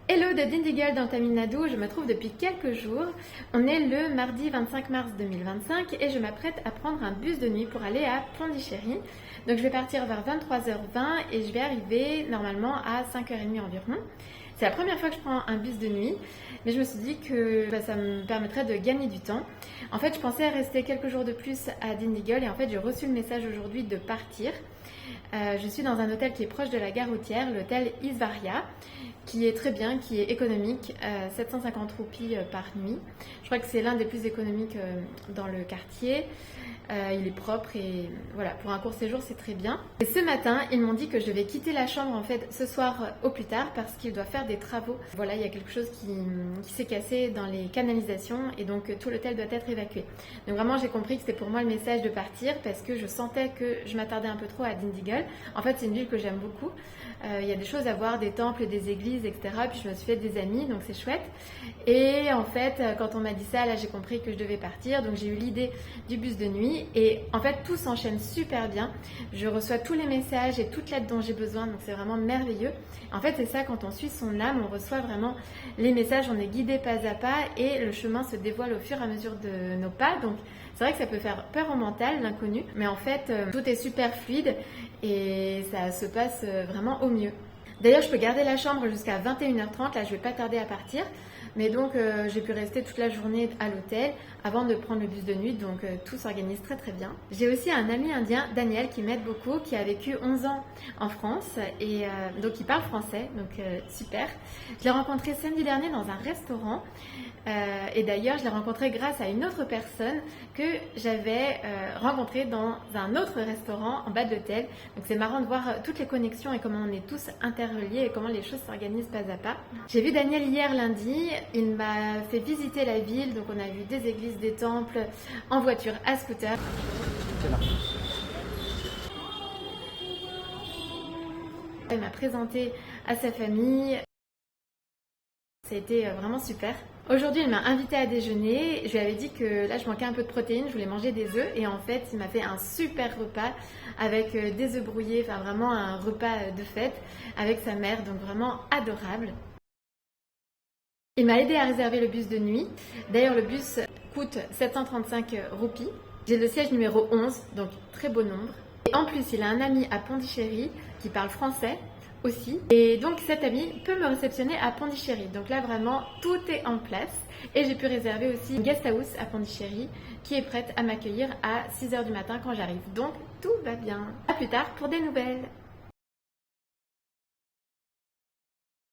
Hello de Dindigul dans Tamil Nadu, où je me trouve depuis quelques jours. On est le mardi 25 mars 2025 et je m'apprête à prendre un bus de nuit pour aller à Pondichéry. Donc je vais partir vers 23h20 et je vais arriver normalement à 5h30 environ. C'est la première fois que je prends un bus de nuit, mais je me suis dit que ça me permettrait de gagner du temps. En fait, je pensais rester quelques jours de plus à Dindigul et en fait, j'ai reçu le message aujourd'hui de partir. Je suis dans un hôtel qui est proche de la gare routière, l'hôtel Isvaria, qui est très bien, qui est économique, 750 roupies par nuit. Je crois que c'est l'un des plus économiques dans le quartier. Il est propre et voilà, pour un court séjour, c'est très bien. Et ce matin, ils m'ont dit que je devais quitter la chambre en fait ce soir au plus tard parce qu'ils doivent faire des travaux. Voilà, il y a quelque chose qui s'est cassé dans les canalisations et donc tout l'hôtel doit être évacué. Donc vraiment, j'ai compris que c'était pour moi le message de partir parce que je sentais que je m'attardais un peu trop à Dindigul. En fait, c'est une ville que j'aime beaucoup. Il y a des choses à voir, des temples, des églises, etc. Puis je me suis fait des amis, donc c'est chouette. Et en fait, quand on m'a dit ça, là j'ai compris que je devais partir. Donc j'ai eu l'idée du bus de nuit. Et en fait, tout s'enchaîne super bien. Je reçois tous les messages et toute l'aide dont j'ai besoin. Donc c'est vraiment merveilleux. En fait, c'est ça, quand on suit son âme, on reçoit vraiment les messages. On est guidé pas à pas et le chemin se dévoile au fur et à mesure de nos pas. Donc c'est vrai que ça peut faire peur au mental, l'inconnu. Mais en fait, tout est super fluide et ça se passe vraiment au mieux. D'ailleurs, je peux garder la chambre jusqu'à 21h30. Là, je vais pas tarder à partir. Mais donc, j'ai pu rester toute la journée à l'hôtel avant de prendre le bus de nuit. Donc, tout s'organise très très bien. J'ai aussi un ami indien, Daniel, qui m'aide beaucoup, qui a vécu 11 ans en France. Et donc, il parle français. Donc, super. Je l'ai rencontré samedi dernier dans un restaurant. Et d'ailleurs, je l'ai rencontré grâce à une autre personne que j'avais rencontrée dans un autre restaurant en bas de l'hôtel. Donc c'est marrant de voir toutes les connexions et comment on est tous interreliés et comment les choses s'organisent pas à pas. J'ai vu Daniel hier lundi, il m'a fait visiter la ville, donc on a vu des églises, des temples, en voiture, à scooter. Il m'a présenté à sa famille. Ça a été vraiment super. Aujourd'hui, il m'a invité à déjeuner. Je lui avais dit que là, je manquais un peu de protéines, je voulais manger des œufs. Et en fait, il m'a fait un super repas avec des œufs brouillés, enfin vraiment un repas de fête avec sa mère, donc vraiment adorable. Il m'a aidé à réserver le bus de nuit. D'ailleurs, le bus coûte 735 roupies. J'ai le siège numéro 11, donc très beau nombre. Et en plus, il a un ami à Pondichéry qui parle français aussi. Et donc cet ami peut me réceptionner à Pondichéry. Donc là vraiment tout est en place. Et j'ai pu réserver aussi une guest house à Pondichéry qui est prête à m'accueillir à 6h du matin quand j'arrive. Donc tout va bien. À plus tard pour des nouvelles.